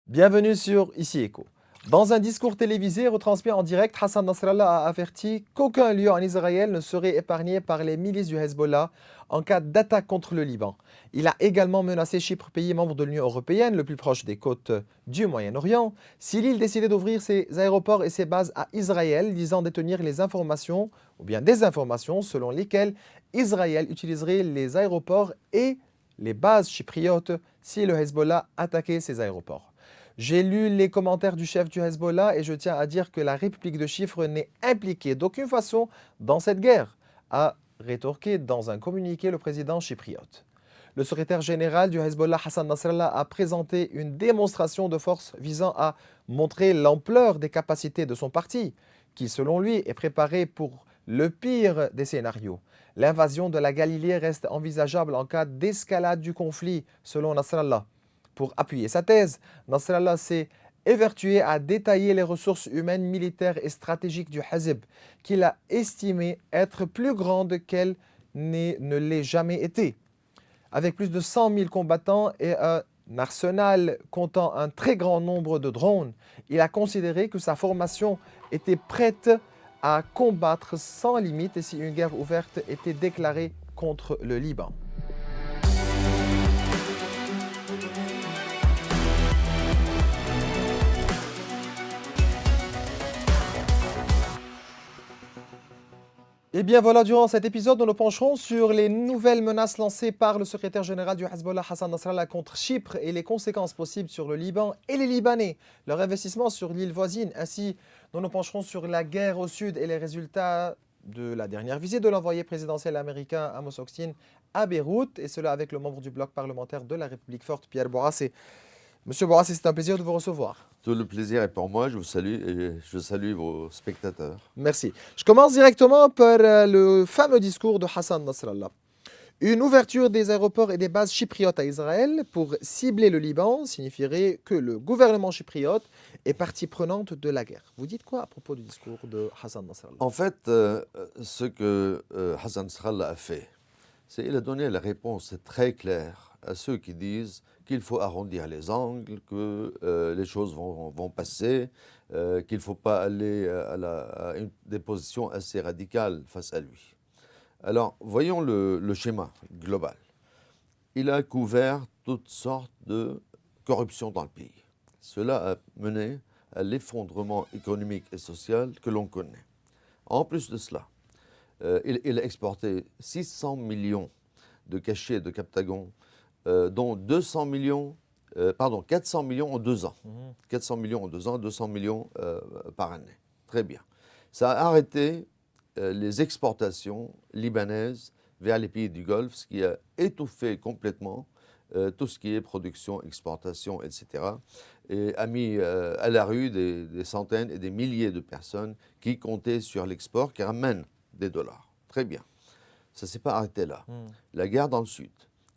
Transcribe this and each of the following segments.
Bienvenue sur Ici Écho. Dans un discours télévisé retransmis en direct, Hassan Nasrallah a averti qu'aucun lieu en Israël ne serait épargné par les milices du Hezbollah en cas d'attaque contre le Liban. Il a également menacé Chypre, pays membre de l'Union européenne, le plus proche des côtes du Moyen-Orient, si l'île décidait d'ouvrir ses aéroports et ses bases à Israël, disant détenir les informations, ou bien des informations, selon lesquelles Israël utiliserait les aéroports et les bases chypriotes si le Hezbollah attaquait ces aéroports. J'ai lu les commentaires du chef du Hezbollah et je tiens à dire que la République de Chypre n'est impliquée d'aucune façon dans cette guerre, a rétorqué dans un communiqué le président chypriote. Le secrétaire général du Hezbollah, Hassan Nasrallah, a présenté une démonstration de force visant à montrer l'ampleur des capacités de son parti, qui, selon lui, est préparé pour le pire des scénarios. L'invasion de la Galilée reste envisageable en cas d'escalade du conflit, selon Nasrallah. Pour appuyer sa thèse, Nasrallah s'est évertué à détailler les ressources humaines, militaires et stratégiques du Hezb, qu'il a estimé être plus grandes qu'elles ne l'aient jamais été. Avec plus de 100 000 combattants et un arsenal comptant un très grand nombre de drones, il a considéré que sa formation était prête à combattre sans limite si une guerre ouverte était déclarée contre le Liban. Et bien voilà, durant cet épisode, nous nous pencherons sur les nouvelles menaces lancées par le secrétaire général du Hezbollah, Hassan Nasrallah, contre Chypre et les conséquences possibles sur le Liban et les Libanais, leur investissement sur l'île voisine. Ainsi, nous nous pencherons sur la guerre au sud et les résultats de la dernière visite de l'envoyé présidentiel américain Amos Hochstein à Beyrouth, et cela avec le membre du bloc parlementaire de la République forte, Pierre Bourassa. Monsieur Bourassa, c'est un plaisir de vous recevoir. Tout le plaisir est pour moi, je vous salue et je salue vos spectateurs. Merci. Je commence directement par le fameux discours de Hassan Nasrallah. Une ouverture des aéroports et des bases chypriotes à Israël pour cibler le Liban signifierait que le gouvernement chypriote est partie prenante de la guerre. Vous dites quoi à propos du discours de Hassan Nasrallah? En fait, ce que Hassan Nasrallah a fait, c'est qu'il a donné la réponse très claire à ceux qui disent qu'il faut arrondir les angles, que les choses vont passer, qu'il ne faut pas aller à des positions assez radicales face à lui. Alors, voyons le schéma global. Il a couvert toutes sortes de corruption dans le pays. Cela a mené à l'effondrement économique et social que l'on connaît. En plus de cela, il a exporté 600 millions de cachets de Captagon, dont 400 millions en 2 ans. 400 millions en 2 ans, 200 millions par année. Très bien. Ça a arrêté les exportations libanaises vers les pays du Golfe, ce qui a étouffé complètement tout ce qui est production, exportation, etc. Et a mis à la rue des centaines et des milliers de personnes qui comptaient sur l'export, qui ramène des dollars. Très bien. Ça ne s'est pas arrêté là. La guerre dans le Sud,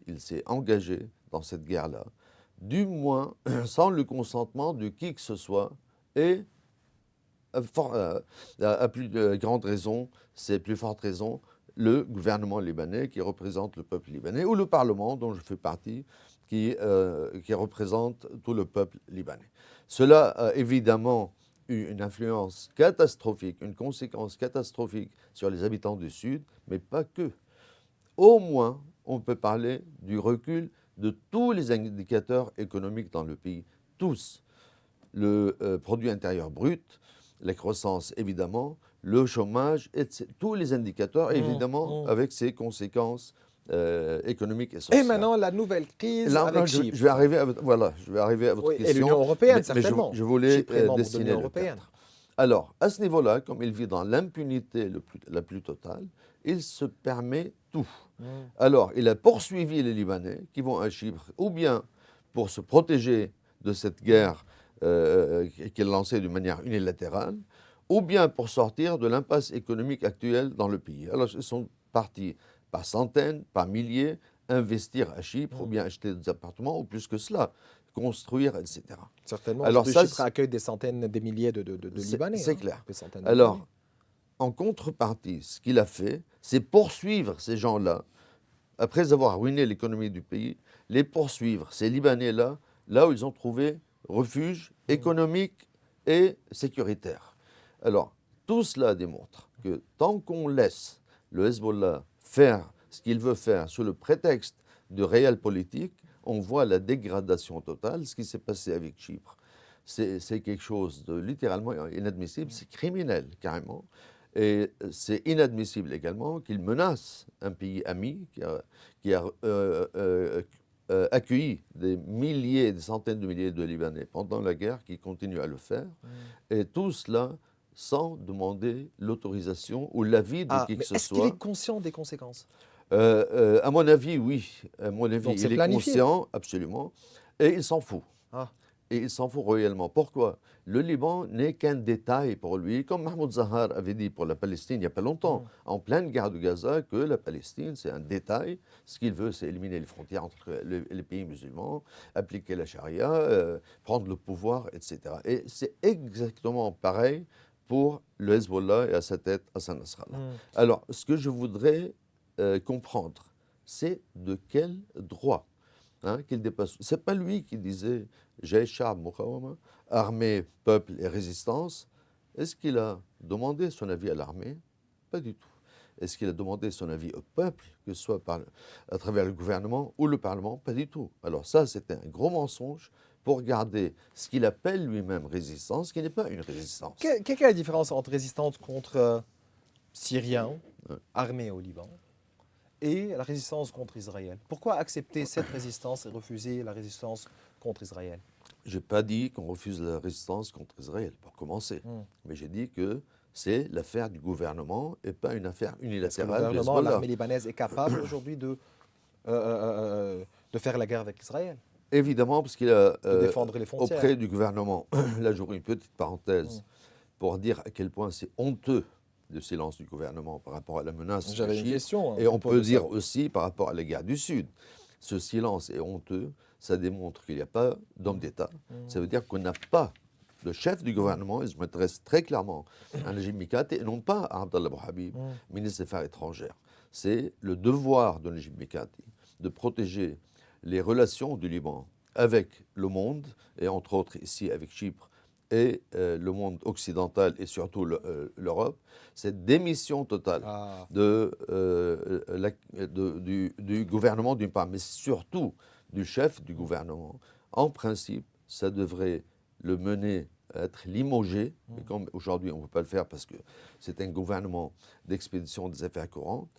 il s'est engagé dans cette guerre-là, du moins sans le consentement de qui que ce soit, et à plus grande raison, c'est plus forte raison, le gouvernement libanais qui représente le peuple libanais, ou le Parlement dont je fais partie, qui représente tout le peuple libanais. Cela a évidemment eu une influence catastrophique, une conséquence catastrophique sur les habitants du Sud, mais pas que. Au moins, on peut parler du recul de tous les indicateurs économiques dans le pays, tous. Le produit intérieur brut, la croissance évidemment, le chômage, etc. Tous les indicateurs évidemment avec ses conséquences économiques et sociales. Et maintenant, la nouvelle crise Là, avec je Chypre. vais arriver à votre Oui, question. et l'Union européenne, mais certainement. je voulais Chypre est membre de destiner l'Union le européenne. cadre. Alors, à ce niveau-là, comme il vit dans l'impunité la plus totale, il se permet tout. Alors, il a poursuivi les Libanais qui vont à Chypre, ou bien pour se protéger de cette guerre qu'il a lancée d'une manière unilatérale, ou bien pour sortir de l'impasse économique actuelle dans le pays. Alors, ils sont partis par centaines, par milliers, investir à Chypre, ou bien acheter des appartements, ou plus que cela, construire, etc. Certainement. Alors, Aujourd'hui, Chypre accueille des centaines, des milliers de Libanais. C'est clair. Des centaines de Alors, Libanais. en contrepartie, ce qu'il a fait, c'est poursuivre ces gens-là, après avoir ruiné l'économie du pays, les poursuivre, ces Libanais-là, là où ils ont trouvé refuge économique et sécuritaire. Alors, tout cela démontre que tant qu'on laisse le Hezbollah faire ce qu'il veut faire sous le prétexte de réel politique, on voit la dégradation totale. Ce qui s'est passé avec Chypre, c'est quelque chose de littéralement inadmissible, c'est criminel carrément. Et c'est inadmissible également qu'il menace un pays ami qui a accueilli des milliers, des centaines de milliers de Libanais pendant la guerre, qui continue à le faire. Et tout cela sans demander l'autorisation ou l'avis de qui que Mais ce est-ce qu'il soit. est conscient des conséquences? À mon avis, oui. À mon avis, Donc c'est il est planifié. conscient, absolument, et il s'en fout. Ah. Et il s'en fout réellement. Pourquoi? Le Liban n'est qu'un détail pour lui, comme Mahmoud Zahar avait dit pour la Palestine il n'y a pas longtemps, en pleine guerre de Gaza, que la Palestine, c'est un détail. Ce qu'il veut, c'est éliminer les frontières entre les pays musulmans, appliquer la charia, prendre le pouvoir, etc. Et c'est exactement pareil pour le Hezbollah et à sa tête Hassan Nasrallah. Alors, ce que je voudrais comprendre, c'est de quel droit qu'il dépasse. Ce n'est pas lui qui disait Jay Shab Muqawama, armée, peuple et résistance. Est-ce qu'il a demandé son avis à l'armée? Pas du tout. Est-ce qu'il a demandé son avis au peuple, que ce soit à travers le gouvernement ou le Parlement? Pas du tout. Alors ça, c'était un gros mensonge pour garder ce qu'il appelle lui-même résistance, qui n'est pas une résistance. Quelle est la différence entre résistance contre Syriens, armés au Liban, et la résistance contre Israël? Pourquoi accepter cette résistance et refuser la résistance contre Israël? Je n'ai pas dit qu'on refuse la résistance contre Israël, pour commencer. Mais j'ai dit que c'est l'affaire du gouvernement et pas une affaire unilatérale. Le gouvernement, l'armée libanaise est capable aujourd'hui de faire la guerre avec Israël? Évidemment, parce qu'il a, de défendre les frontières. auprès du gouvernement, là j'aurai une petite parenthèse pour dire à quel point c'est honteux le silence du gouvernement par rapport à la menace. J'avais une question. Et on peut dire aussi par rapport à la guerre du Sud. Ce silence est honteux, ça démontre qu'il n'y a pas d'homme d'État. Ça veut dire qu'on n'a pas de chef du gouvernement, et je m'adresse très clairement à Najib Mikati, et non pas à Abdallah Bouhabib, ministre des Affaires étrangères. C'est le devoir de Najib Mikati de protéger les relations du Liban avec le monde, et entre autres ici avec Chypre, et le monde occidental et surtout l'Europe, cette démission totale du gouvernement d'une part, mais surtout du chef du gouvernement. En principe, ça devrait le mener à être limogé, mais comme aujourd'hui on ne peut pas le faire parce que c'est un gouvernement d'expédition des affaires courantes,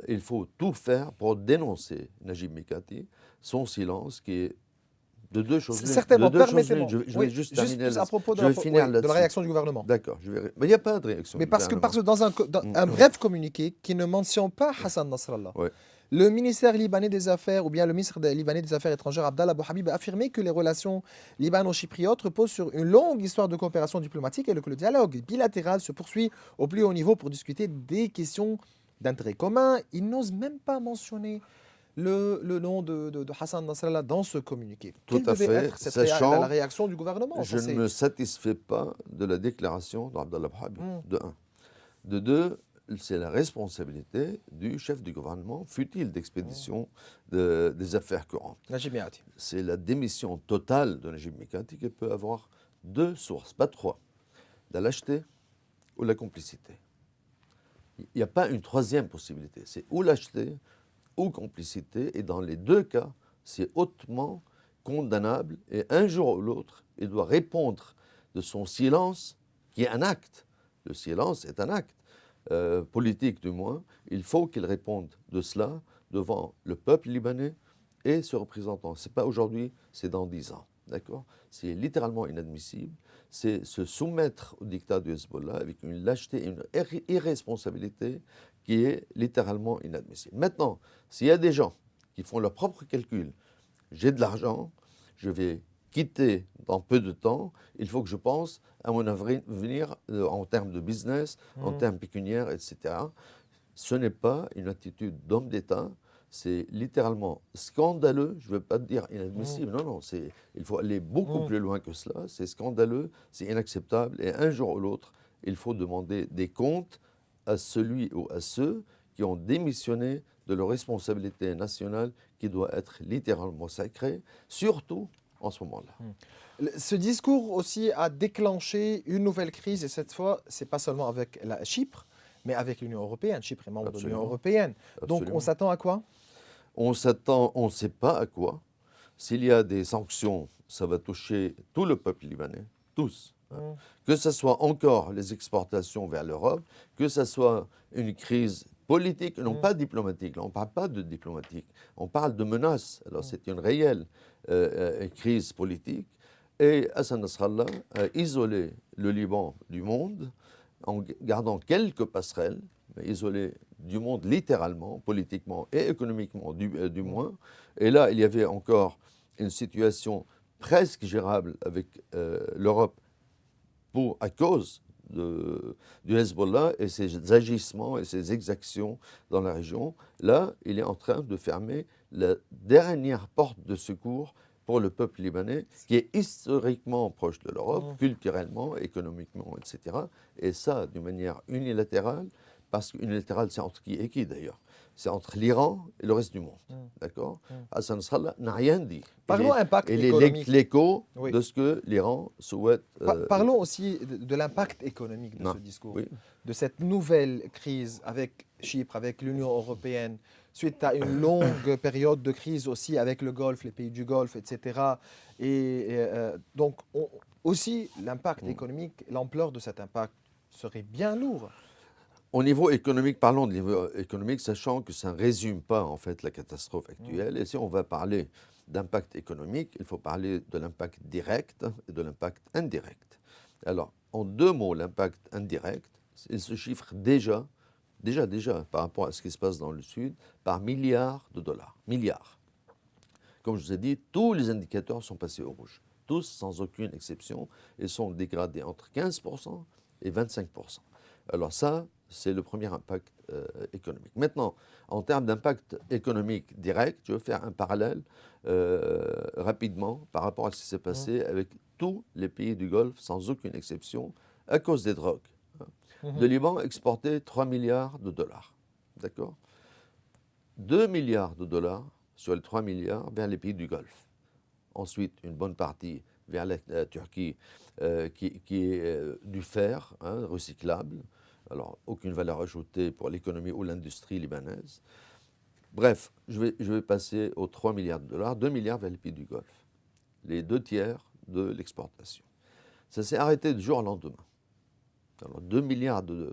il faut tout faire pour dénoncer Najib Mikati, son silence qui est de deux choses. Certainement, permettez-moi. Je vais juste terminer à propos de la réaction du gouvernement. D'accord, mais il n'y a pas de réaction. Mais parce que dans un bref communiqué qui ne mentionne pas Hassan Nasrallah, le ministère libanais des Affaires, ou bien le ministre libanais des Affaires étrangères, Abdallah Bouhabib, a affirmé que les relations libano-chypriotes reposent sur une longue histoire de coopération diplomatique et que le dialogue bilatéral se poursuit au plus haut niveau pour discuter des questions d'intérêt commun. Il n'ose même pas mentionner le nom de Hassan Nasrallah dans ce communiqué. Tout à fait, être sachant la réaction du gouvernement? Je ne me satisfais pas de la déclaration d'Abdallah Bouhabib, de un. De deux, c'est la responsabilité du chef du gouvernement, fut-il d'expédition des affaires courantes. Najib Mikati. C'est la démission totale de Najib Mikati qui peut avoir deux sources, pas trois, de la lâcheté ou la complicité. Il n'y a pas une troisième possibilité, c'est ou lâcheté ou complicité, et dans les deux cas, c'est hautement condamnable, et un jour ou l'autre, il doit répondre de son silence, qui est un acte. Le silence est un acte. Politique du moins, il faut qu'il réponde de cela devant le peuple libanais et ses représentants. Ce n'est pas aujourd'hui, c'est dans 10 ans. D'accord? C'est littéralement inadmissible. C'est se soumettre au dictat du Hezbollah avec une lâcheté et une irresponsabilité qui est littéralement inadmissible. Maintenant, s'il y a des gens qui font leurs propres calculs, j'ai de l'argent, je vais quitter dans peu de temps, il faut que je pense à mon avenir en termes de business, en termes pécuniaires, etc. Ce n'est pas une attitude d'homme d'État, c'est littéralement scandaleux, je ne veux pas dire inadmissible, non, il faut aller beaucoup plus loin que cela, c'est scandaleux, c'est inacceptable, et un jour ou l'autre, il faut demander des comptes à celui ou à ceux qui ont démissionné de leur responsabilité nationale qui doit être littéralement sacrée, surtout en ce moment-là. Ce discours aussi a déclenché une nouvelle crise, et cette fois, ce n'est pas seulement avec Chypre, mais avec l'Union européenne. Chypre est membre de l'Union Absolument. européenne. Donc, on Absolument. s'attend à quoi? On s'attend, on ne sait pas à quoi. S'il y a des sanctions, ça va toucher tout le peuple libanais, tous. Mm. Que ce soit encore les exportations vers l'Europe, que ce soit une crise politique, non pas diplomatique. Là, on ne parle pas de diplomatique, on parle de menace. Alors c'est une réelle crise politique. Et Hassan Nasrallah a isolé le Liban du monde en gardant quelques passerelles, mais isolé du monde littéralement, politiquement et économiquement du moins. Et là, il y avait encore une situation presque gérable avec l'Europe à cause du Hezbollah et ses agissements et ses exactions dans la région. Là, il est en train de fermer la dernière porte de secours pour le peuple libanais, qui est historiquement proche de l'Europe, culturellement, économiquement, etc. Et ça, d'une manière unilatérale, parce qu'unilatérale, c'est entre qui et qui d'ailleurs? C'est entre l'Iran et le reste du monde. D'accord? Hassan Nasrallah n'a rien dit. Parlons impact Il économique. est l'écho Oui. de ce que l'Iran souhaite. Parlons aussi de l'impact économique de ce discours, de cette nouvelle crise avec Chypre, avec l'Union européenne, suite à une longue période de crise aussi avec le Golfe, les pays du Golfe, etc. Donc, aussi, l'impact économique, l'ampleur de cet impact serait bien lourd. Au niveau économique, parlons de niveau économique, sachant que ça ne résume pas en fait la catastrophe actuelle. Et si on va parler d'impact économique, il faut parler de l'impact direct et de l'impact indirect. Alors, en deux mots, l'impact indirect, il se chiffre déjà, par rapport à ce qui se passe dans le Sud, par milliards de dollars. Milliards. Comme je vous ai dit, tous les indicateurs sont passés au rouge. Tous, sans aucune exception, et sont dégradés entre 15% et 25%. Alors ça, c'est le premier impact économique. Maintenant, en termes d'impact économique direct, je vais faire un parallèle rapidement par rapport à ce qui s'est passé avec tous les pays du Golfe, sans aucune exception, à cause des drogues. Le Liban exportait 3 milliards de dollars. D'accord? 2 milliards de dollars sur les 3 milliards vers les pays du Golfe. Ensuite, une bonne partie vers la Turquie qui est du fer recyclable. Alors, aucune valeur ajoutée pour l'économie ou l'industrie libanaise. Bref, je vais passer aux 3 milliards de dollars, 2 milliards vers les pays du Golfe. Les 2 tiers de l'exportation. Ça s'est arrêté du jour au lendemain. Alors, 2 milliards de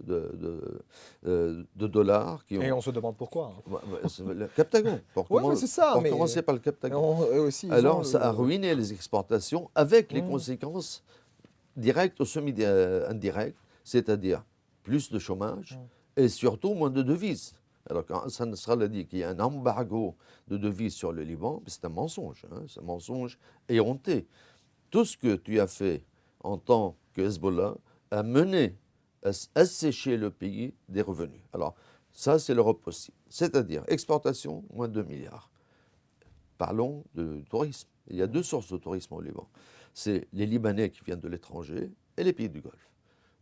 dollars qui ont... Et on se demande pourquoi. Le Captagon, pour commencer par le Captagon. Alors, ça a ruiné les exportations avec les conséquences directes ou semi-indirectes, c'est-à-dire plus de chômage et surtout moins de devises. Alors, quand Hassan Nasrallah dit qu'il y a un embargo de devises sur le Liban, c'est un mensonge, c'est un mensonge éhonté. Tout ce que tu as fait en tant que Hezbollah a mené à assécher le pays des revenus. Alors, ça, c'est l'Europe aussi. C'est-à-dire, exportation, moins 2 milliards. Parlons de tourisme. Il y a deux sources de tourisme au Liban. C'est les Libanais qui viennent de l'étranger et les pays du Golfe.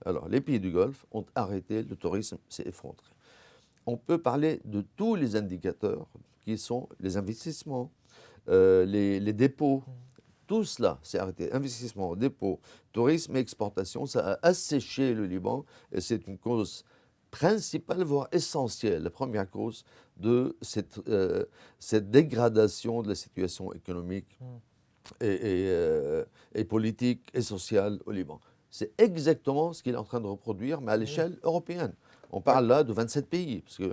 Alors, les pays du Golfe ont arrêté, le tourisme s'est effondré. On peut parler de tous les indicateurs qui sont les investissements, les dépôts. Tout cela s'est arrêté. Investissement, dépôts, tourisme et exportation, ça a asséché le Liban et c'est une cause principale, voire essentielle, la première cause de cette dégradation de la situation économique et politique et sociale au Liban. C'est exactement ce qu'il est en train de reproduire, mais à l'échelle européenne. On parle là de 27 pays, parce que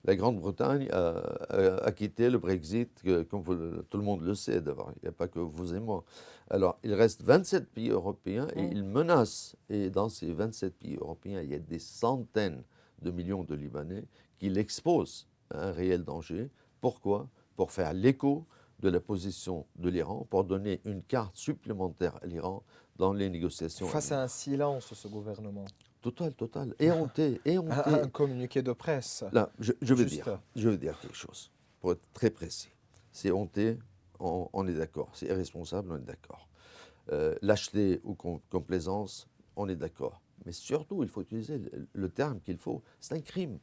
la Grande-Bretagne a quitté le Brexit, comme tout le monde le sait d'abord, il n'y a pas que vous et moi. Alors, il reste 27 pays européens et ils menacent, et dans ces 27 pays européens, il y a des centaines de millions de Libanais qui l'exposent à un réel danger. Pourquoi? Pour faire l'écho de la position de l'Iran, pour donner une carte supplémentaire à l'Iran dans les négociations. Face à un silence, ce gouvernement. Total. Éhonté. Un communiqué de presse. Là, je veux dire quelque chose, pour être très précis. C'est honté, on est d'accord. C'est irresponsable, on est d'accord. Lâcheté ou complaisance, on est d'accord. Mais surtout, il faut utiliser le terme qu'il faut. C'est un crime.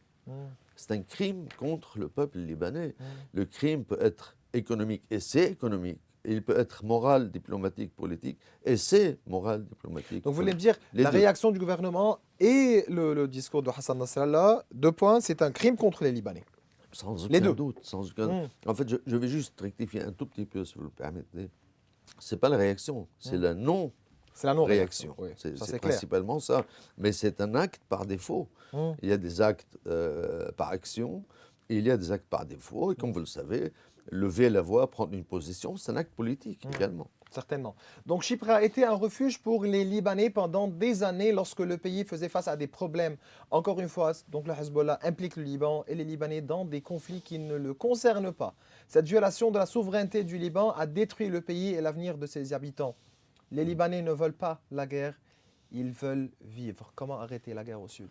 C'est un crime contre le peuple libanais. Le crime peut être économique, et c'est économique. il peut être moral, diplomatique, politique, et c'est moral, diplomatique. Donc vous voulez me dire, Les la deux. réaction du gouvernement et le discours de Hassan Nasrallah, 2 points, c'est un crime contre les Libanais. Sans Les aucun deux. doute, sans aucun. Mm. En fait, je vais juste rectifier un tout petit peu, si vous le permettez. C'est pas la réaction, c'est la non-réaction. C'est la non-réaction. Oui, ça C'est c'est clair. principalement ça. Mais c'est un acte par défaut. Mm. Il y a des actes par action et il y a des actes par défaut. Et comme vous le savez, lever la voix, prendre une position, c'est un acte politique également. Certainement. Donc Chypre a été un refuge pour les Libanais pendant des années lorsque le pays faisait face à des problèmes. Encore une fois, donc le Hezbollah implique le Liban et les Libanais dans des conflits qui ne le concernent pas. Cette violation de la souveraineté du Liban a détruit le pays et l'avenir de ses habitants. Les Libanais ne veulent pas la guerre, ils veulent vivre. Comment arrêter la guerre au sud?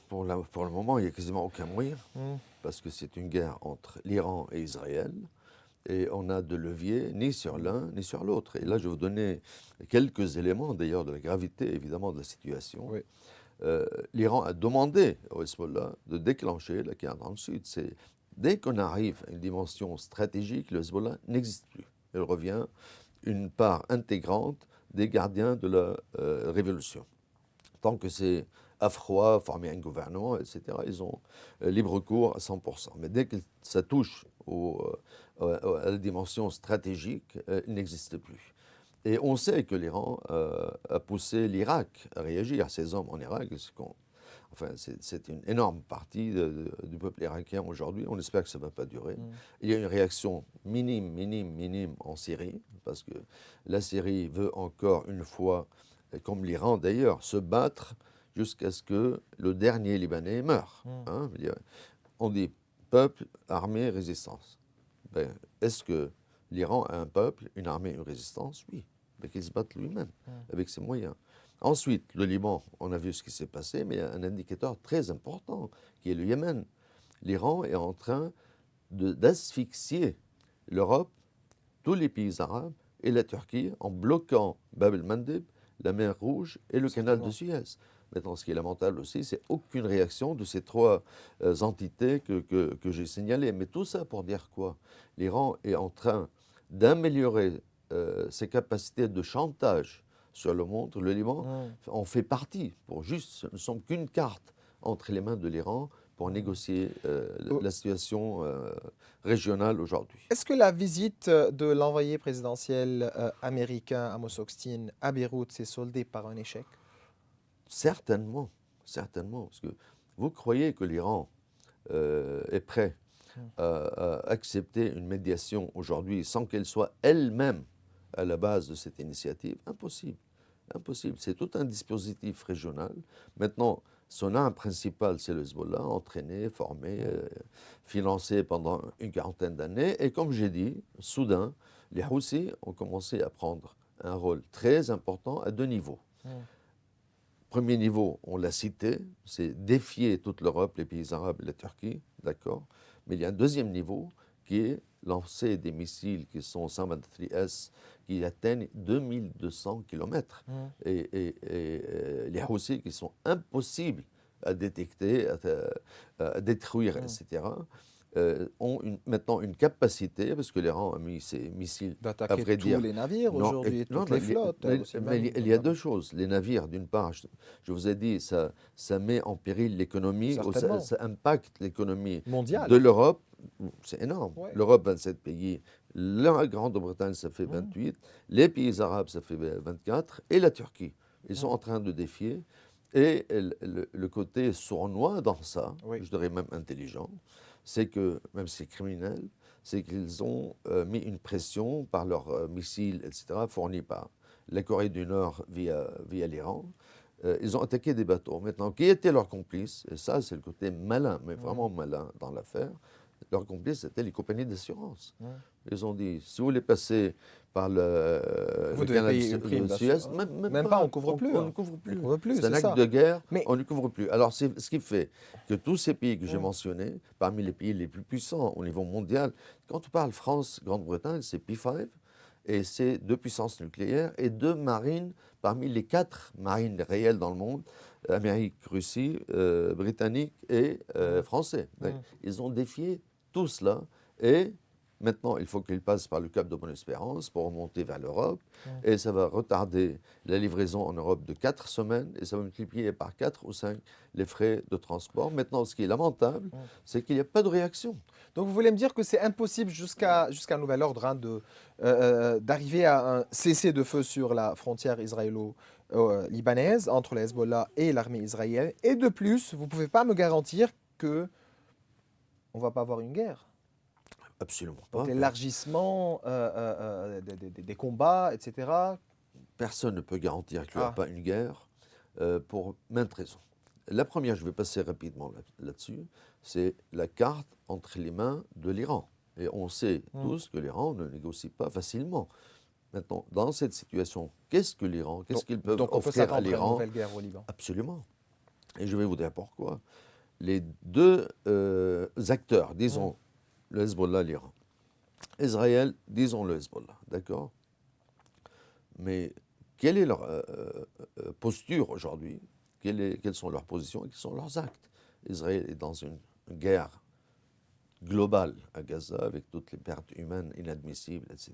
Pour le moment, il n'y a quasiment aucun moyen, parce que c'est une guerre entre l'Iran et Israël, et on n'a de levier ni sur l'un ni sur l'autre. Et là, je vais vous donner quelques éléments, d'ailleurs, de la gravité, évidemment, de la situation. Oui. L'Iran a demandé au Hezbollah de déclencher la guerre dans le sud. Dès qu'on arrive à une dimension stratégique, le Hezbollah n'existe plus. Il revient une part intégrante des gardiens de la révolution. Tant que c'est à froid, former un gouvernement, etc., ils ont libre cours à 100%. Mais dès que ça touche à la dimension stratégique, il n'existe plus. Et on sait que l'Iran a poussé l'Irak à réagir. Ses hommes en Irak, c'est une énorme partie du peuple irakien aujourd'hui. On espère que ça ne va pas durer. Il y a une réaction minime en Syrie, parce que la Syrie veut encore une fois, comme l'Iran d'ailleurs, se battre jusqu'à ce que le dernier Libanais meure. Hein. On dit peuple, armée, résistance. Ben, est-ce que l'Iran a un peuple, une armée, une résistance? Oui, mais qu'il se batte lui-même, avec ses moyens. Ensuite, le Liban, on a vu ce qui s'est passé, mais il y a un indicateur très important, qui est le Yémen. L'Iran est en train d'asphyxier l'Europe, tous les pays arabes et la Turquie en bloquant Bab el-Mandeb, la mer Rouge et le canal de Suez. Maintenant, ce qui est lamentable aussi, c'est aucune réaction de ces trois entités que j'ai signalées. Mais tout ça pour dire quoi? L'Iran est en train d'améliorer ses capacités de chantage sur le monde. Le Liban en fait partie. Ce ne sont qu'une carte entre les mains de l'Iran pour négocier la situation régionale aujourd'hui. Est-ce que la visite de l'envoyé présidentiel américain Amos Hochstein à Beyrouth s'est soldée par un échec? Certainement, parce que vous croyez que l'Iran est prêt à accepter une médiation aujourd'hui sans qu'elle soit elle-même à la base de cette initiative? Impossible. C'est tout un dispositif régional. Maintenant, son arme principale, c'est le Hezbollah, entraîné, formé, financé pendant une quarantaine d'années. Et comme j'ai dit, soudain, les Houthis ont commencé à prendre un rôle très important à 2 niveaux. Premier niveau, on l'a cité, c'est défier toute l'Europe, les pays arabes et la Turquie, d'accord. Mais il y a un deuxième niveau qui est lancer des missiles qui sont 123S, qui atteignent 2200 km. Et les Houthis qui sont impossibles à détecter, à détruire, etc., ont maintenant une capacité, parce que l'Iran a mis ses missiles, à D'attaquer vrai dire, tous les navires aujourd'hui, toutes les flottes. mais il y a 2 choses. Les navires, d'une part, je vous ai dit, ça met en péril l'économie, ça impacte l'économie mondiale de l'Europe. C'est énorme. Ouais. L'Europe, 27 pays. La Grande-Bretagne, ça fait 28. Les pays arabes, ça fait 24. Et la Turquie. Ils sont en train de défier. Et le côté sournois dans ça, je dirais même intelligent, c'est que, même si c'est criminel, c'est qu'ils ont mis une pression par leurs missiles, etc., fournis par la Corée du Nord via l'Iran. Ils ont attaqué des bateaux. Maintenant, qui étaient leurs complices? Et ça, c'est le côté malin, mais vraiment malin dans l'affaire. Leurs complices, c'était les compagnies d'assurance. Ils ont dit, si vous voulez passer par le canal de Suez, même pas, on ne couvre plus. On ne couvre plus. C'est un acte de guerre, mais on ne couvre plus. Alors, c'est ce qui fait que tous ces pays que j'ai mentionnés, parmi les pays les plus puissants au niveau mondial, quand on parle France, Grande-Bretagne, c'est P5, et c'est 2 puissances nucléaires et 2 marines parmi les 4 marines réelles dans le monde, Amérique, Russie, Britannique et Français. Ils ont défié tout cela et Maintenant, il faut qu'il passe par le Cap de Bonne-Espérance pour remonter vers l'Europe. Mm. Et ça va retarder la livraison en Europe de 4 semaines et ça va multiplier par 4 ou 5 les frais de transport. Maintenant, ce qui est lamentable, Mm. c'est qu'il n'y a pas de réaction. Donc vous voulez me dire que c'est impossible jusqu'à nouvel ordre hein, d'arriver à un cessez-le-feu sur la frontière israélo-libanaise entre le Hezbollah et l'armée israélienne. Et de plus, vous ne pouvez pas me garantir que on va pas avoir une guerre. Absolument Donc pas. l'élargissement des combats, etc. Personne ne peut garantir qu'il n'y aura Ah, pas une guerre pour maintes raisons. La première, je vais passer rapidement là-dessus, c'est la carte entre les mains de l'Iran. Et on sait mm. tous que l'Iran ne négocie pas facilement. Maintenant, dans cette situation, qu'est-ce que l'Iran, qu'est-ce qu'ils peuvent Donc on peut offrir à s'attendre à une l'Iran? nouvelle guerre au Liban. Absolument. Et je vais vous dire pourquoi. Les deux acteurs, disons le Hezbollah, l'Iran. Israël, disons le Hezbollah, d'accord? Mais quelle est leur posture aujourd'hui? Quelles sont leurs positions et quels sont leurs actes? Israël est dans une guerre globale à Gaza avec toutes les pertes humaines inadmissibles, etc.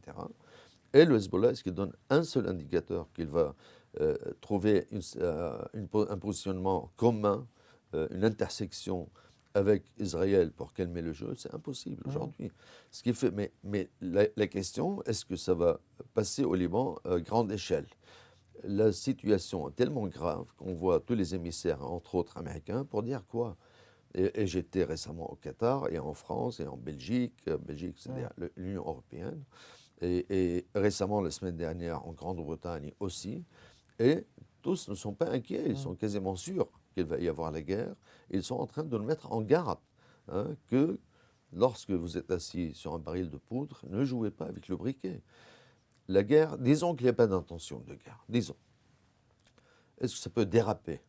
Et le Hezbollah, est-ce qu'il donne un seul indicateur qu'il va trouver un positionnement commun, une intersection avec Israël pour calmer le jeu? C'est impossible aujourd'hui. Ce qui fait, mais la question, est-ce que ça va passer au Liban à grande échelle? La situation est tellement grave qu'on voit tous les émissaires, entre autres américains, pour dire quoi? Et j'étais récemment au Qatar et en France et en Belgique. Belgique, c'est-à-dire l'Union européenne. Et récemment, la semaine dernière, en Grande-Bretagne aussi. Et tous ne sont pas inquiets, ils sont quasiment sûrs qu'il va y avoir la guerre. Ils sont en train de nous mettre en garde hein, que lorsque vous êtes assis sur un baril de poudre, ne jouez pas avec le briquet. La guerre, disons qu'il n'y a pas d'intention de guerre, disons. Est-ce que ça peut déraper?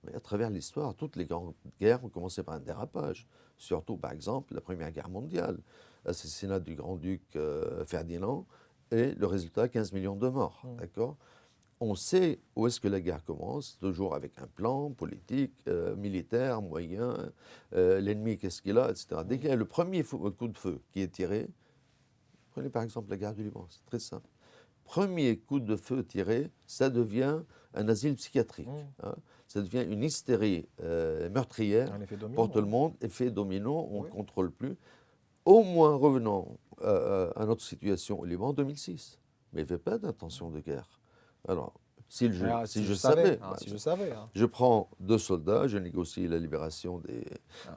Mais à travers l'histoire, toutes les grandes guerres ont commencé par un dérapage. Surtout, par exemple, la Première Guerre mondiale, l'assassinat du grand-duc Ferdinand et le résultat, 15 millions de morts. D'accord? On sait où est-ce que la guerre commence, toujours avec un plan politique, militaire, moyen, l'ennemi, qu'est-ce qu'il a, etc. Dès qu'il y a le premier coup de feu qui est tiré, prenez par exemple la guerre du Liban, c'est très simple. Premier coup de feu tiré, ça devient un asile psychiatrique. Hein. Ça devient une hystérie meurtrière pour tout le monde, effet domino, on ne contrôle plus. Au moins revenons à notre situation au Liban en 2006. Mais il n'y avait pas d'intention de guerre. Alors, si je savais, je prends 2 soldats, je négocie la libération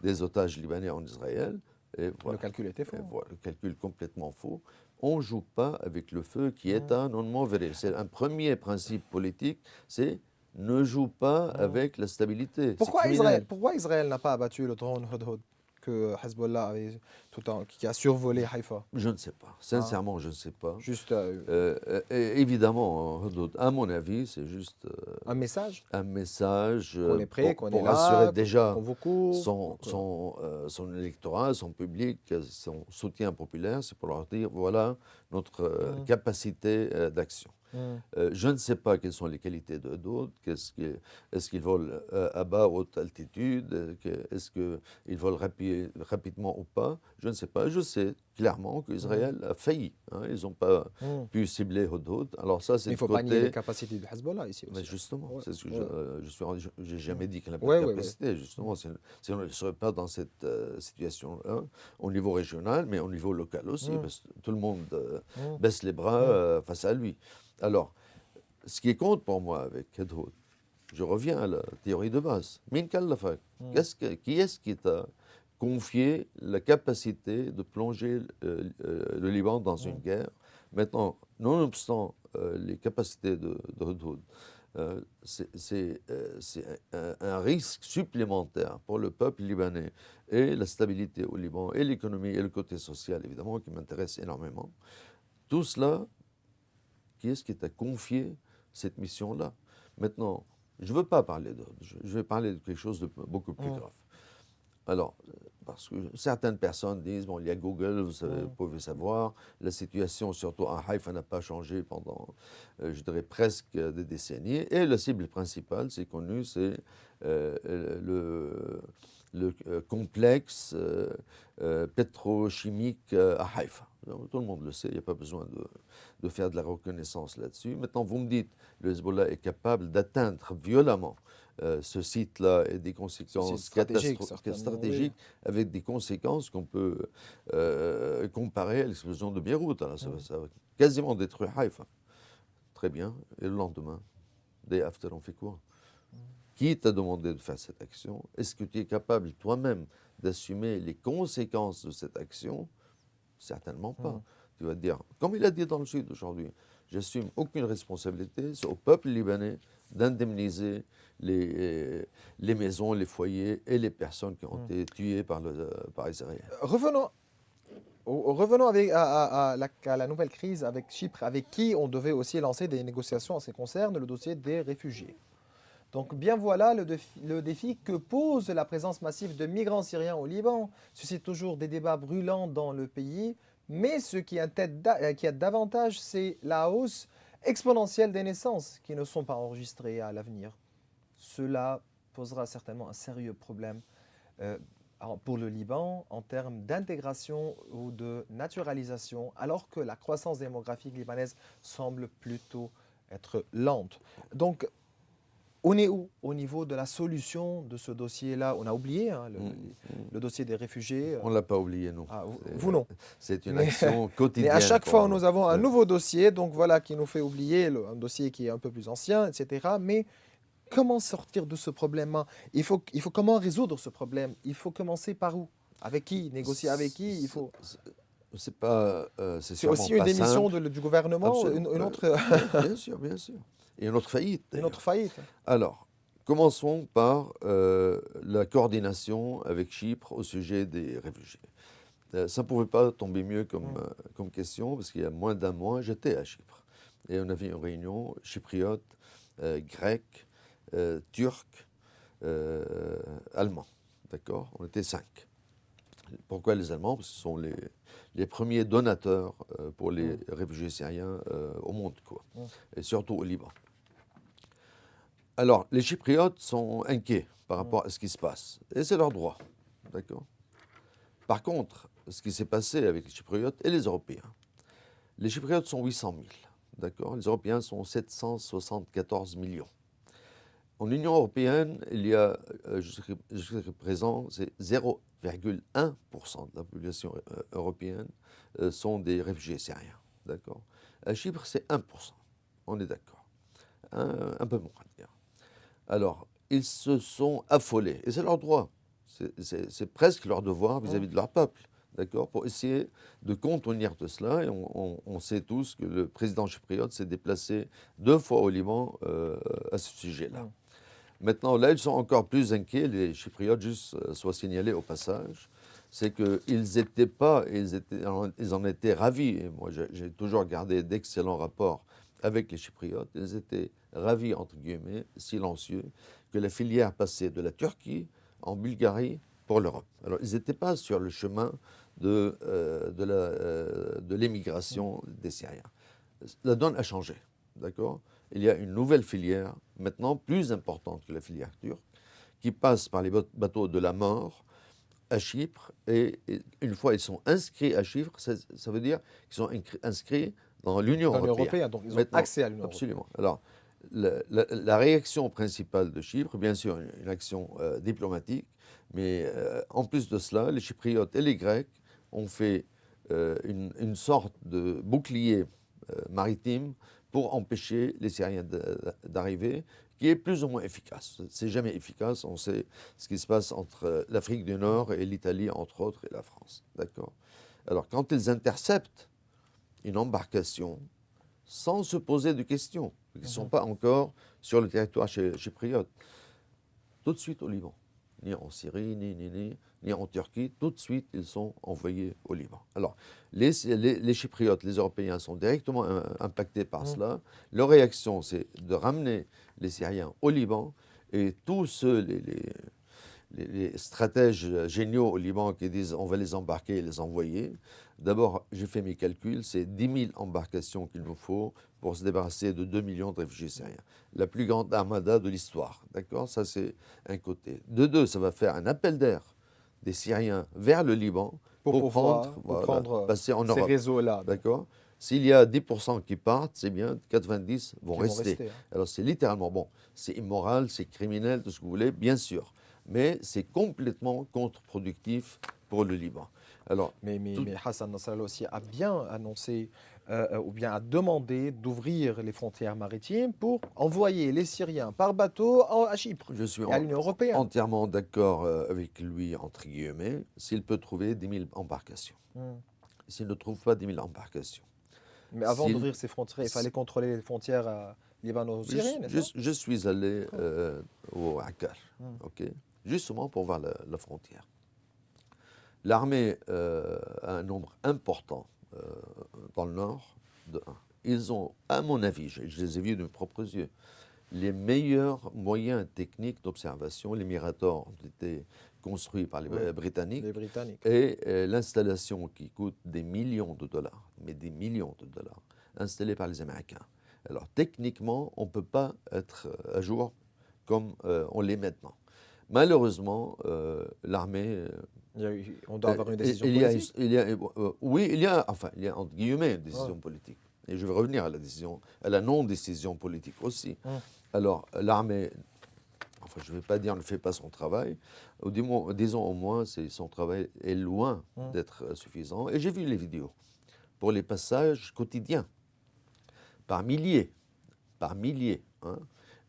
des otages libanais en Israël. Et voilà. Le calcul était faux. Voilà, le calcul complètement faux. On ne joue pas avec le feu qui est un non mauvais. C'est un premier principe politique, c'est ne joue pas avec la stabilité. Pourquoi Israël n'a pas abattu le drone Hudhud que Hezbollah avait qui a survolé Haïfa? Je ne sais pas. Sincèrement, je ne sais pas. Juste Évidemment, Hudhud, à mon avis, c'est juste un message un message qu'on est prêt, qu'on est pour là, rassurer déjà qu'on vous court. son électorat, son public, son soutien populaire. C'est pour leur dire, voilà notre capacité d'action. Je ne sais pas quelles sont les qualités de d'autres. Est-ce qu'ils volent à bas, haute altitude? Est-ce qu'ils volent rapidement ou pas? Je ne sais pas. Je sais clairement qu'Israël a failli. Hein. Ils n'ont pas pu cibler Hudhud. Alors ça, c'est il ne faut pas nier les capacités du Hezbollah ici aussi. Mais justement, c'est ce que je n'ai jamais dit qu'il n'a pas Ouais, de capacité. Justement, si on ne serait pas dans cette situation-là, au niveau régional, mais au niveau local aussi, parce que tout le monde baisse les bras face à lui. Alors, ce qui compte pour moi avec Hudhud, je reviens à la théorie de base. Min kallafak, qui est-ce qui t'a confié la capacité de plonger le Liban dans une guerre? Maintenant, nonobstant les capacités de Hudhud, c'est un risque supplémentaire pour le peuple libanais et la stabilité au Liban et l'économie et le côté social, évidemment, qui m'intéresse énormément. Tout cela, qui est-ce qui t'a confié cette mission-là? Maintenant, je ne veux pas parler d'autre, je vais parler de quelque chose de beaucoup plus grave. Alors, parce que certaines personnes disent, bon, il y a Google, vous pouvez savoir, la situation, surtout à Haïfa, n'a pas changé pendant, je dirais, presque des décennies. Et la cible principale, c'est connu, c'est le complexe pétrochimique à Haïfa. Donc, tout le monde le sait, il n'y a pas besoin de faire de la reconnaissance là-dessus. Maintenant, vous me dites, le Hezbollah est capable d'atteindre violemment ce site-là et des conséquences stratégiques, avec des conséquences qu'on peut comparer à l'explosion de Beyrouth. Alors, ça va quasiment détruire Haïfa. Très bien. Et le lendemain, day after, on fait quoi? Qui t'a demandé de faire cette action? Est-ce que tu es capable toi-même d'assumer les conséquences de cette action? Certainement pas. Tu vas te dire, comme il a dit dans le Sud aujourd'hui, j'assume aucune responsabilité, c'est au peuple libanais d'indemniser les maisons, les foyers et les personnes qui ont été tuées par Israël. Revenons à la nouvelle crise avec Chypre, avec qui on devait aussi lancer des négociations en ce qui concerne le dossier des réfugiés. Donc bien voilà le défi que pose la présence massive de migrants syriens au Liban. Suscite toujours des débats brûlants dans le pays, mais ce qui inquiète davantage, c'est la hausse exponentielle des naissances qui ne sont pas enregistrées à l'avenir. Cela posera certainement un sérieux problème pour le Liban en termes d'intégration ou de naturalisation, alors que la croissance démographique libanaise semble plutôt être lente. Donc, on est où au niveau de la solution de ce dossier-là? On a oublié le dossier des réfugiés. On ne l'a pas oublié, non. Ah, vous non. C'est une action quotidienne. Mais à chaque fois, nous avons un nouveau dossier, donc voilà, qui nous fait oublier un dossier qui est un peu plus ancien, etc. Mais comment sortir de ce problème-là? Il faut comment résoudre ce problème? Il faut commencer par où? Avec qui? Négocier avec qui? C'est aussi une démission du gouvernement, une autre... Bien sûr, bien sûr. Et une autre faillite. Une autre faillite. Alors, commençons par la coordination avec Chypre au sujet des réfugiés. Ça ne pouvait pas tomber mieux comme question, parce qu'il y a moins d'un mois, j'étais à Chypre. Et on avait une réunion chypriote, grecque, turque, allemand. D'accord? On était 5. Pourquoi les Allemands? Parce que ce sont les premiers donateurs pour les réfugiés syriens au monde, quoi. Et surtout au Liban. Alors, les Chypriotes sont inquiets par rapport à ce qui se passe. Et c'est leur droit. D'accord? Par contre, ce qui s'est passé avec les Chypriotes et les Européens, les Chypriotes sont 800 000. D'accord? Les Européens sont 774 millions. En Union européenne, il y a, jusqu'à présent, c'est 0,1% de la population européenne sont des réfugiés syriens. D'accord? À Chypre, c'est 1%. On est d'accord. Un peu moins, dire. Alors, ils se sont affolés. Et c'est leur droit. C'est presque leur devoir vis-à-vis de leur peuple. D'accord? Pour essayer de contenir de cela. Et on sait tous que le président chypriote s'est déplacé 2 fois au Liban à ce sujet-là. Maintenant, là, ils sont encore plus inquiets, les Chypriotes, juste soit signalé au passage, c'est ils en étaient ravis. Et moi, j'ai toujours gardé d'excellents rapports avec les Chypriotes. Ils étaient ravis, entre guillemets, silencieux, que la filière passait de la Turquie en Bulgarie pour l'Europe. Alors, ils n'étaient pas sur le chemin de l'émigration des Syriens. La donne a changé, d'accord? Il y a une nouvelle filière, maintenant plus importante que la filière turque, qui passe par les bateaux de la mort à Chypre. Et une fois ils sont inscrits à Chypre, ça veut dire qu'ils sont inscrits dans l'Union européenne. Donc ils ont accès à l'Union européenne. Absolument. Alors, la réaction principale de Chypre, bien sûr, une action diplomatique, mais en plus de cela, les Chypriotes et les Grecs ont fait une sorte de bouclier maritime pour empêcher les Syriens d'arriver, qui est plus ou moins efficace. C'est jamais efficace. On sait ce qui se passe entre l'Afrique du Nord et l'Italie, entre autres, et la France. D'accord? Alors, quand ils interceptent une embarcation sans se poser de questions, ils ne sont pas encore sur le territoire chypriote, tout de suite au Liban. Ni en Syrie, ni en Turquie, tout de suite, ils sont envoyés au Liban. Alors, les Chypriotes, les Européens sont directement impactés par cela. Leur réaction, c'est de ramener les Syriens au Liban et tous ceux, les stratèges géniaux au Liban qui disent on va les embarquer et les envoyer. D'abord, j'ai fait mes calculs, c'est 10 000 embarcations qu'il nous faut pour se débarrasser de 2 millions de réfugiés syriens. La plus grande armada de l'histoire, d'accord? Ça, c'est un côté. De deux, ça va faire un appel d'air des Syriens vers le Liban pour prendre, passer en ces Europe. réseaux-là. D'accord? S'il y a 10% qui partent, c'est bien, 90 vont Qui rester. hein. Alors c'est littéralement, bon, c'est immoral, c'est criminel, tout ce que vous voulez, bien sûr. Mais c'est complètement contre-productif pour le Liban. Alors, mais Hassan Nasrallah aussi a bien annoncé ou bien a demandé d'ouvrir les frontières maritimes pour envoyer les Syriens par bateau à Chypre je suis et à l'Union européenne. entièrement d'accord avec lui, entre guillemets, s'il peut trouver 10 000 embarcations. S'il ne trouve pas 10 000 embarcations. Mais avant d'ouvrir ces frontières, il fallait contrôler les frontières libano-syriennes, je suis allé au Akkar, ok, justement pour voir la frontière. L'armée a un nombre important dans le nord, de 1. Ils ont, à mon avis, je les ai vus de mes propres yeux, les meilleurs moyens techniques d'observation. Les Mirators ont été construits par les Britanniques. Et l'installation qui coûte des millions de dollars, mais des millions de dollars, installée par les Américains. Alors techniquement, on ne peut pas être à jour comme on l'est maintenant. Malheureusement, l'armée... on doit avoir une décision politique. Oui, il y a entre guillemets une décision politique. Et je vais revenir à la non-décision politique aussi. Alors, l'armée, enfin, je ne vais pas dire ne fait pas son travail, disons au moins, son travail est loin d'être suffisant. Et j'ai vu les vidéos pour les passages quotidiens, par milliers. Hein,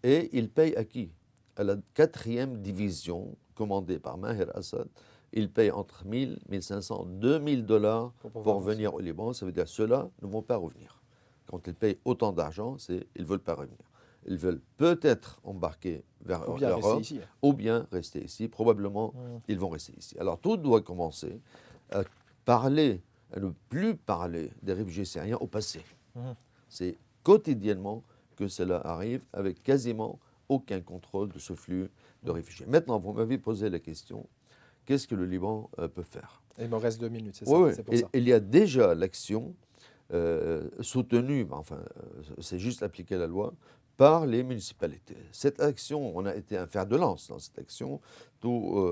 et ils payent à qui? À la 4e division, commandée par Maher Assad. Ils payent entre 1 000, 1 500, 2 000 dollars pour venir au Liban. Ça veut dire que ceux-là ne vont pas revenir. Quand ils payent autant d'argent, ils ne veulent pas revenir. Ils veulent peut-être embarquer vers l'Europe ou bien rester ici. Probablement, ils vont rester ici. Alors, tout doit commencer à ne plus parler des réfugiés syriens au passé. C'est quotidiennement que cela arrive avec quasiment aucun contrôle de ce flux de réfugiés. Maintenant, vous m'avez posé la question, qu'est-ce que le Liban peut faire? Il me reste 2 minutes, c'est ça? C'est pour ça. Il y a déjà l'action soutenue, c'est juste appliquer la loi, par les municipalités. Cette action, on a été un fer de lance dans cette action, tout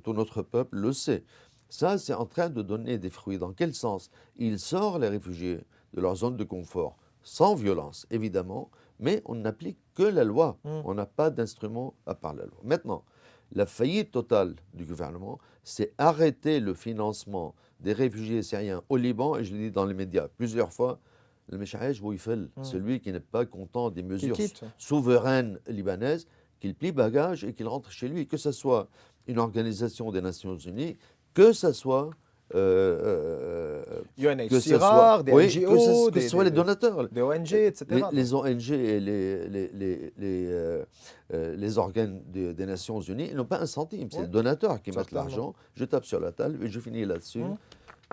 notre peuple le sait. Ça, c'est en train de donner des fruits. Dans quel sens? Il sort les réfugiés de leur zone de confort, sans violence, évidemment, mais on n'applique que la loi. On n'a pas d'instrument à part la loi. Maintenant, la faillite totale du gouvernement, c'est arrêter le financement des réfugiés syriens au Liban, et je l'ai dit dans les médias plusieurs fois, le Meshahej Bouifel, celui qui n'est pas content des mesures souveraines libanaises, qu'il plie bagage et qu'il rentre chez lui, que ce soit une organisation des Nations Unies, que ce soit UNHCR, des NGO, que ce soit les donateurs, des ONG, etc. Les ONG et les organes des Nations Unies, ils n'ont pas un centime. C'est les donateurs qui mettent l'argent. Je tape sur la table et je finis là-dessus.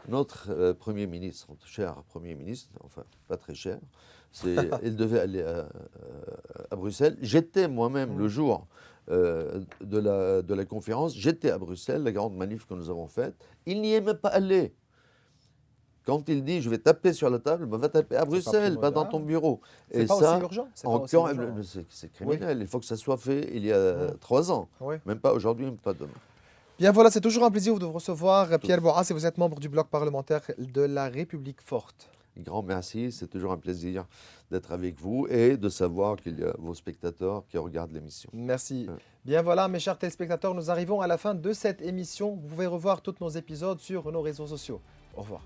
Notre Premier ministre, notre cher Premier ministre, enfin pas très cher, il devait aller à Bruxelles. J'étais moi-même le jour de la conférence, j'étais à Bruxelles, la grande manif que nous avons faite. Il n'y est même pas allé. Quand il dit je vais taper sur la table, va taper à Bruxelles, pas dans ton bureau. C'est pas aussi urgent. C'est criminel. Il faut que ça soit fait il y a 3 ans. Même pas aujourd'hui, même pas demain. Bien voilà, c'est toujours un plaisir de vous recevoir, Pierre Bourras, et vous êtes membre du bloc parlementaire de la République forte. Grand merci, c'est toujours un plaisir d'être avec vous et de savoir qu'il y a vos spectateurs qui regardent l'émission. Merci. Bien voilà, mes chers téléspectateurs, nous arrivons à la fin de cette émission. Vous pouvez revoir tous nos épisodes sur nos réseaux sociaux. Au revoir.